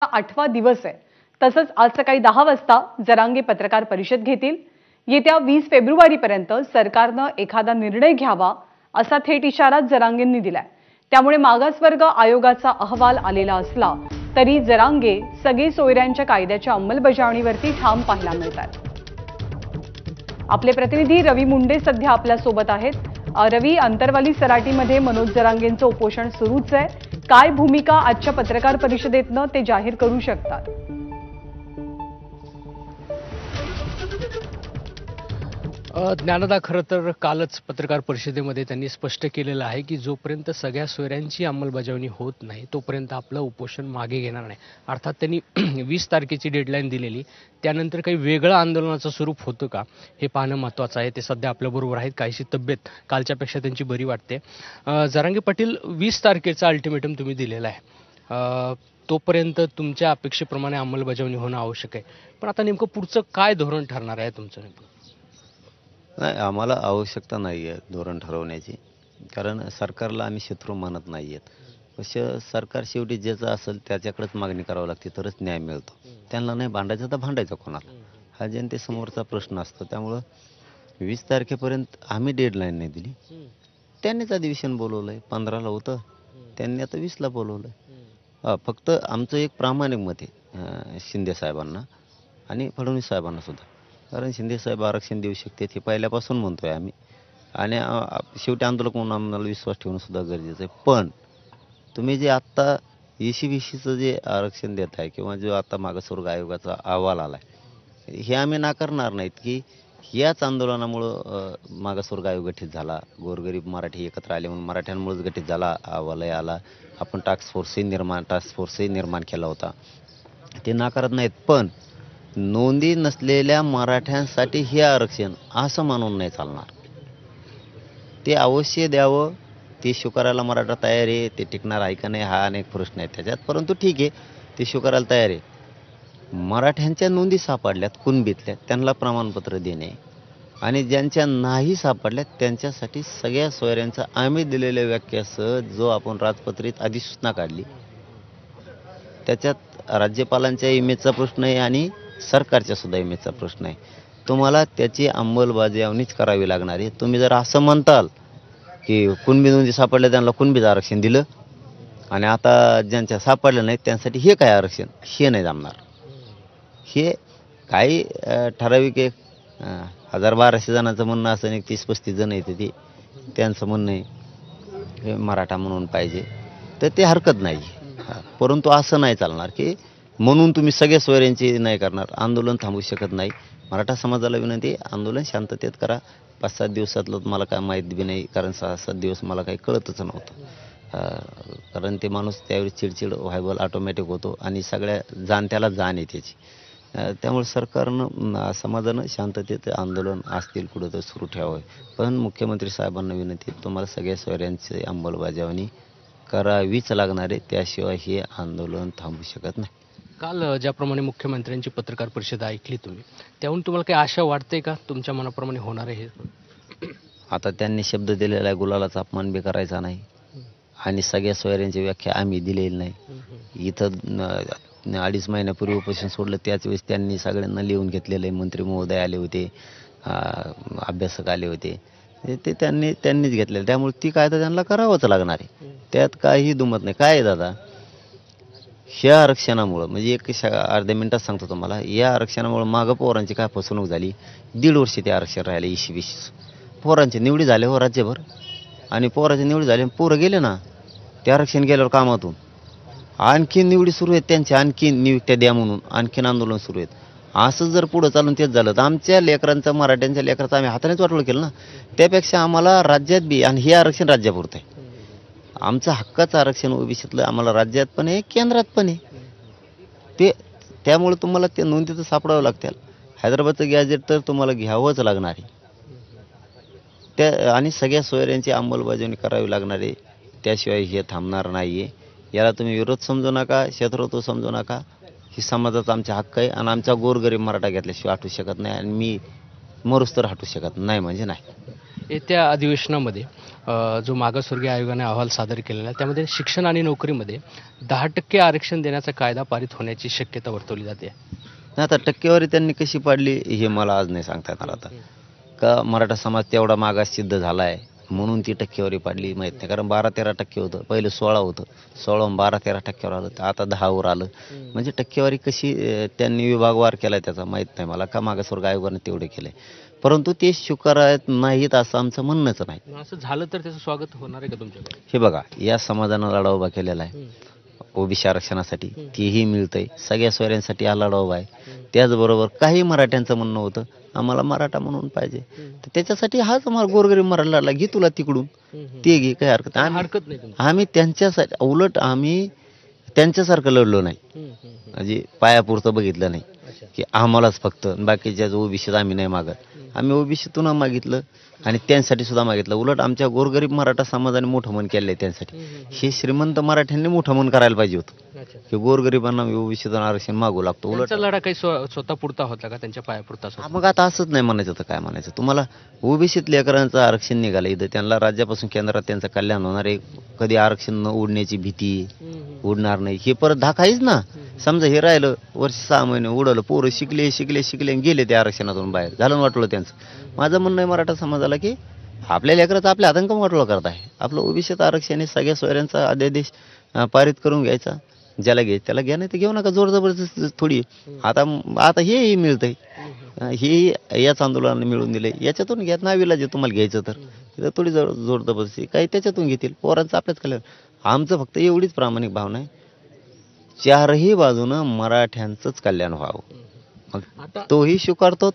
8वा दिवस आहे। तसंच आज सकाळी 10 वाजता जरांगे पत्रकार परिषद घेतील। येत्या 20 फेब्रुवारीपर्यंत सरकारनं एखादा निर्णय घ्यावा असा थेट इशारा जरांगेंनी दिलाय। त्यामुळे मागासवर्ग आयोगाचा अहवाल आलेला असला तरी जरांगे सगळे सोयऱ्यांच्या कायद्याच्या अंमलबजावणीवरती ठाम पाहायला मिळतात। आपले प्रतिनिधी रवी मुंडे सध्या आपल्या सोबत आहेत। रवी, अंतरवाली सराटीमध्ये मनोज जरांगेंचं उपोषण सुरूच आहे। काय भूमिका आजच्या पत्रकार परिषदेतनं ते जाहीर करू शकतात? ज्ञानदा, खरं तर कालच पत्रकार परिषदेमध्ये त्यांनी स्पष्ट केलेलं आहे की जोपर्यंत सगळ्या सोयऱ्यांची अंमलबजावणी होत नाही तोपर्यंत आपलं उपोषण मागे घेणार नाही। अर्थात त्यांनी 20 तारखेची डेडलाईन दिलेली, त्यानंतर काही वेगळं आंदोलनाचं स्वरूप होतं का हे पाहणं महत्त्वाचं आहे। ते सध्या आपल्याबरोबर आहेत। काहीशी तब्येत कालच्यापेक्षा त्यांची बरी वाटते। जरांगे पाटील, 20 तारखेचा अल्टिमेटम तुम्ही दिलेला आहे, तोपर्यंत तुमच्या अपेक्षेप्रमाणे अंमलबजावणी होणं आवश्यक आहे, पण आता नेमकं पुढचं काय धोरण ठरणार आहे तुमचं? नेमकं नाही, आम्हाला आवश्यकता नाही आहे धोरण ठरवण्याची, कारण सरकारला आम्ही शत्रू मानत नाही आहेत। सरकार शेवटी ज्याचं असेल त्याच्याकडेच मागणी करावी लागते, तरच न्याय मिळतो। त्यांना नाही भांडायचं तर भांडायचं कोणाला, हा जनतेसमोरचा प्रश्न असतो। त्यामुळं 20 तारखेपर्यंत आम्ही डेडलाईन नाही दिली, त्यांनीच अधिवेशन बोलवलं आहे। 15ला होतं, त्यांनी आता 20ला बोलवलं आहे। फक्त आमचं एक प्रामाणिक मत आहे शिंदे साहेबांना आणि फडणवीस साहेबांना सुद्धा, कारण शिंदेसाहेब आरक्षण देऊ शकते हे पहिल्यापासून म्हणतोय आम्ही, आणि शेवटी आंदोलक म्हणून आम्हाला विश्वास ठेवणं सुद्धा गरजेचं आहे। पण तुम्ही जे आत्ता ECBCचं जे आरक्षण देत आहे किंवा जो आता मागासवर्ग आयोगाचा अहवाल आला आहे, हे आम्ही नाकारणार नाहीत की याच आंदोलनामुळं मागासवर्ग आयोग गठीत झाला, गोरगरीब मराठी एकत्र आले म्हणून मराठ्यांमुळेच गठीत झाला, अहवालही आला, आपण टास्क फोर्सही निर्माण केला होता, ते नाकारत नाहीत। पण नोंदी नसलेल्या मराठ्यांसाठी हे आरक्षण असं मानून नाही चालणार, ते अवश्य द्यावं। ते स्वीकारायला मराठा तयार आहे, ते टिकणार आहे का नाही हा अनेक प्रश्न आहे त्याच्यात, परंतु ठीक आहे, ते स्वीकारायला तयार आहे। मराठ्यांच्या नोंदी सापडल्यात कुणबीतल्या, त्यांना प्रमाणपत्र देणे, आणि ज्यांच्या नाही सापडल्यात त्यांच्यासाठी सगळ्या सोयऱ्यांचा आम्ही दिलेल्या व्याख्यासह जो आपण राजपत्रित अधिसूचना काढली त्याच्यात राज्यपालांच्या इमेजचा प्रश्न आहे आणि सरकारच्या सुद्धा इमेजचा प्रश्न आहे। तुम्हाला त्याची अंमलबजावणीच करावी लागणार आहे। तुम्ही जर असं म्हणताल की कुणबी नोंदी सापडल्या त्यांना कुणबीचं आरक्षण दिलं आणि आता ज्यांच्या सापडलं नाही त्यांसाठी हे काय आरक्षण, हे नाही जमणार। हे काही ठराविक एक 1000-1200 जणांचं म्हणणं असं नाही, 30-35 जण येते ते त्यांचं म्हणणं आहे मराठा म्हणून पाहिजे, तर ते हरकत नाही। परंतु असं नाही चालणार की म्हणून तुम्ही सगळ्या सोयऱ्यांची नाही करणार, आंदोलन थांबू शकत नाही। मराठा समाजाला विनंती, आंदोलन शांततेत करा। 5-7 दिवसातलं मला काय माहीत बी नाही, कारण 6-7 दिवस मला काही कळतच नव्हतं, कारण ते माणूस त्यावेळी चिडचिड व्हायबल ऑटोमॅटिक होतो आणि सगळ्या जाणत्याला जाण आहे त्याची। त्यामुळे सरकारनं समाजानं शांततेत आंदोलन असतील कुठं तर सुरू ठेवावे। पण मुख्यमंत्री साहेबांना विनंती, तुम्हाला सगळ्या सोयऱ्यांची अंमलबजावणी करावीच लागणार आहे, त्याशिवाय हे आंदोलन थांबू शकत नाही। काल ज्याप्रमाणे मुख्यमंत्र्यांची पत्रकार परिषद ऐकली तुम्ही, त्याहून तुम्हाला काही आशा वाटते का तुमच्या मनाप्रमाणे होणार आहे? आता त्यांनी शब्द दिलेला आहे, गुलालाचा अपमान बी करायचा नाही आणि सगळ्या सोयऱ्यांची व्याख्या आम्ही दिलेली नाही। इथं 2.5 महिन्यापूर्वी उपोषण सोडलं त्याच वेळेस त्यांनी सगळ्यांना लिहून घेतलेलं आहे, मंत्री महोदय आले होते, अभ्यासक आले होते, ते त्यांनीच घेतलेलं, त्यामुळे ती कायदा त्यांना करावंच लागणार आहे, त्यात काही दुमत नाही। काय आहे दादा, ह्या आरक्षणामुळं म्हणजे अर्ध्या मिनिटात सांगतो तुम्हाला, या आरक्षणामुळं मागं पोरांची काय फसवणूक झाली, 1.5 वर्ष ते आरक्षण राहिलं ECBC, पोरांचे निवडी झाले हो राज्यभर, आणि पोराचे निवडी झाले पोरं गेले ना, ते आरक्षण गेल्यावर कामातून आणखीन निवडी सुरू आहेत त्यांच्या, आणखीन नियुक्त्या द्या म्हणून आणखीन आंदोलन सुरू आहेत। असं जर पुढं चालून तेच झालं तर आमच्या लेकरांचं, मराठ्यांच्या लेकरांचं आम्ही हातानेच वाटोळ केलं ना। त्यापेक्षा आम्हाला राज्यात बी, आणि हे आरक्षण राज्यापुरतं आहे, आमचं हक्काचं आरक्षण OBCतलं आम्हाला राज्यात पण आहे केंद्रात पण आहे, त्यामुळे तुम्हाला ते नोंदी तर सापडावं लागतील। हैदराबादचं गॅजेट तर तुम्हाला घ्यावंच लागणार आहे, आणि सगळ्या सोयऱ्यांची अंमलबजावणी करावी लागणार आहे, त्याशिवाय हे थांबणार नाही आहे। याला तुम्ही विरोध समजू नका, शत्रुत्व समजू नका, ही समाजाचा आमचा हक्क आहे आणि आमचा गोरगरीब मराठा घेतल्याशिवाय हटू शकत नाही, आणि मी मरुस्तर हटू शकत नाही म्हणजे नाही। येत्या अधिवेशनामध्ये जो मागासवर्गीय आयोगाने अहवाल सादर केलेला आहे त्यामध्ये शिक्षण आणि नोकरीमध्ये 10% आरक्षण देण्याचा कायदा पारित होण्याची शक्यता वर्तवली जाते. नाही, आता टक्केवारी त्यांनी कशी पाडली हे मला आज नाही सांगता येणार. आता का मराठा समाज तेवढा मागास सिद्ध झाला आहे म्हणून ती टक्केवारी पाडली माहीत नाही. कारण 12-13% होतं, पहिले 16 होतं, 16 12-13% आलं, तर आता 10वर आलं. म्हणजे टक्केवारी कशी त्यांनी विभागवार केलाय त्याचा माहीत नाही मला, का मागासवर्ग आयोगाने तेवढे केले. परंतु ते स्वीकारत नाहीत असं आमचं म्हणणंच नाही. मग असं झालं तर त्याचं स्वागत होणार आहे का तुमच्याकडे? हे बघा, या समाजानं लढा उभा केलेला आहे ओबीसी आरक्षणासाठी, तेही मिळतंय. सगळ्या सोयऱ्यांसाठी हा लढा उभा आहे. त्याचबरोबर काही मराठ्यांचं म्हणणं होतं आम्हाला मराठा म्हणून पाहिजे, तर त्याच्यासाठी हाच आम्हाला गोरगरीब मराठा लढला, घे तुला तिकडून ते घे, काही हरकत नाही. हरकत नाही तुमची. आम्ही त्यांच्यासाठी, उलट आम्ही त्यांच्यासारखं लढलो नाही. म्हणजे पायापुरतं बघितलं नाही की आम्हालाच फक्त, बाकीच्या ओबीसीत आम्ही नाही मागत. आम्ही ओबीसीतून मागितलं आणि त्यांसाठी सुद्धा मागितलं. उलट आमच्या गोरगरीब मराठा समाजाने मोठं मन केलंय त्यांसाठी. हे श्रीमंत मराठ्यांनी मोठं मन करायला पाहिजे होतं की गोरगरिबांना ओबीसीतून आरक्षण मागू लागतो. उलट त्यांचा लढा काही स्वतः पुरता होता का, त्यांच्या पायापुरताच होता? मग आता असंच नाही म्हणायचं तर काय म्हणायचं तुम्हाला. ओबीसीत लेकरांचं आरक्षण निघालं इथं, त्यांना राज्यापासून केंद्रात त्यांचं कल्याण होणार आहे. कधी आरक्षण न उडण्याची भीती, उडणार नाही हे परत धाकाहीच ना. समजा हे राहिलं वर्ष 6 महिने उडवलं, पोरं शिकले शिकले शिकले आणि गेले त्या आरक्षणातून बाहेर, झालं वाटलं त्यांचं. माझं म्हणणं आहे मराठा समाजाला की आपल्या लेकराचं आपल्या आतंक वाटलं करत आहे. आपलं ओबीसीत आरक्षण हे सगळ्या सोयऱ्यांचा अध्यादेश पारित करून घ्यायचा. ज्याला घे त्याला घ्या, नाही तर घेऊ नका. जोर जबरदस्ती थोडी. आता हेही मिळतंय, हे याच आंदोलनाने मिळून दिले, याच्यातून घ्या. नावीला जे तुम्हाला घ्यायचं तर तिथं थोडी जोर जबरदस्ती, काही त्याच्यातून घेतील. पोरांचं आपल्याच कल्याण. आमचं फक्त एवढीच प्रामाणिक भावना आहे, चारही बाजूनं मराठ्यांचंच कल्याण व्हावं. मग तोही स्वीकारतो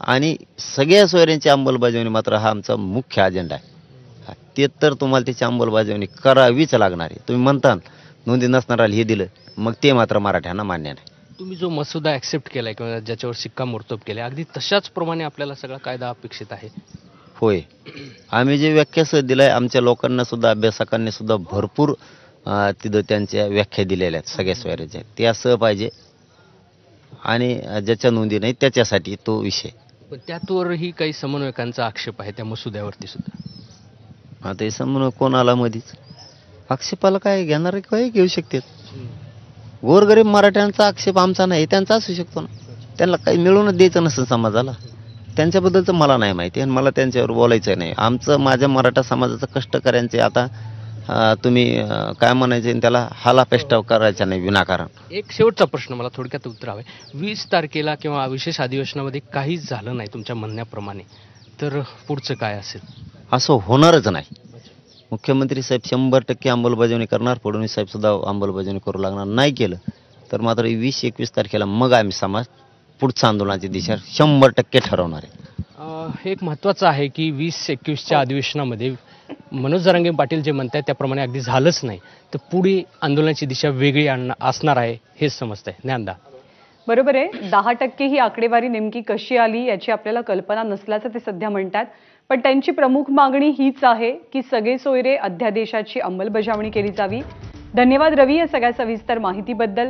आणि सगळ्या सोयऱ्यांची अंमलबजावणी मात्र हा आमचा मुख्य अजेंडा आहे. ते तर तुम्हाला त्याची अंमलबजावणी करावीच लागणार आहे. तुम्ही म्हणता नोंदी नसणाऱ्याला हे दिलं, मग ते मात्र मराठ्यांना मान्य नाही. तुम्ही जो मसुदा ऍक्सेप्ट केलाय किंवा ज्याच्यावर शिक्कामोर्तब केले, अगदी तशाच प्रमाणे आपल्याला सगळा कायदा अपेक्षित आहे? होय, आम्ही जे व्याख्यासह दिलंय, आमच्या लोकांना सुद्धा, अभ्यासकांनी सुद्धा भरपूर तिथं त्यांच्या व्याख्या दिलेल्या आहेत सगळ्या सोयऱ्याच्या. ते असं पाहिजे आणि ज्याच्या नोंदी नाही त्याच्यासाठी तो विषय. पण त्यातवरही काही समन्वयकांचा आक्षेप आहे त्या मसुद्यावरती सुद्धा. आता हे समन्वय कोण आला मधीच? आक्षेपाला काय घेणार काही घेऊ शकतात. गोरगरीब मराठ्यांचा आक्षेप आमचा नाही, त्यांचा असू शकतो ना. त्यांना काही मिळूनच द्यायचं नसेल समाजाला, त्यांच्याबद्दलचं मला नाही माहिती आणि मला त्यांच्यावर बोलायचं नाही. माझ्या मराठा समाजाचं कष्टकऱ्यांचे आता तुम्ही काय म्हणायचे त्याला, हालापेष्टा करायचा नाही विनाकारण. एक शेवटचा प्रश्न मला थोडक्यात उत्तर हवंय. 20 तारखेला किंवा विशेष अधिवेशनामध्ये काहीच झालं नाही तुमच्या म्हणण्याप्रमाणे, तर पुढचं काय असेल? असं होणारच नाही. मुख्यमंत्री साहेब 100% अंमलबजावणी करणार, फडणवीस साहेब सुद्धा अंमलबजावणी करू लागणार. नाही केलं तर मात्र 20-21 तारखेला मग आम्ही समाज पुढच्या आंदोलनाची दिशा 100% ठरवणार आहे. एक महत्त्वाचं आहे की 20-21च्या अधिवेशनामध्ये मनोज जरांगे पाटील जे म्हणतात त्याप्रमाणे अगदी झालंच नाही, तर पुढे आंदोलनाची दिशा वेगळी असणार आहे हेच समजतंय. ज्ञानदा, बरोबर आहे. 10% ही आकडेवारी नेमकी कशी आली याची आपल्याला कल्पना नसल्याचं ते सध्या म्हणतात. पण त्यांची प्रमुख मागणी हीच आहे की सगळे सोयरे अध्यादेशाची अंमलबजावणी केली जावी. धन्यवाद रवी या सगळ्या सविस्तर माहितीबद्दल.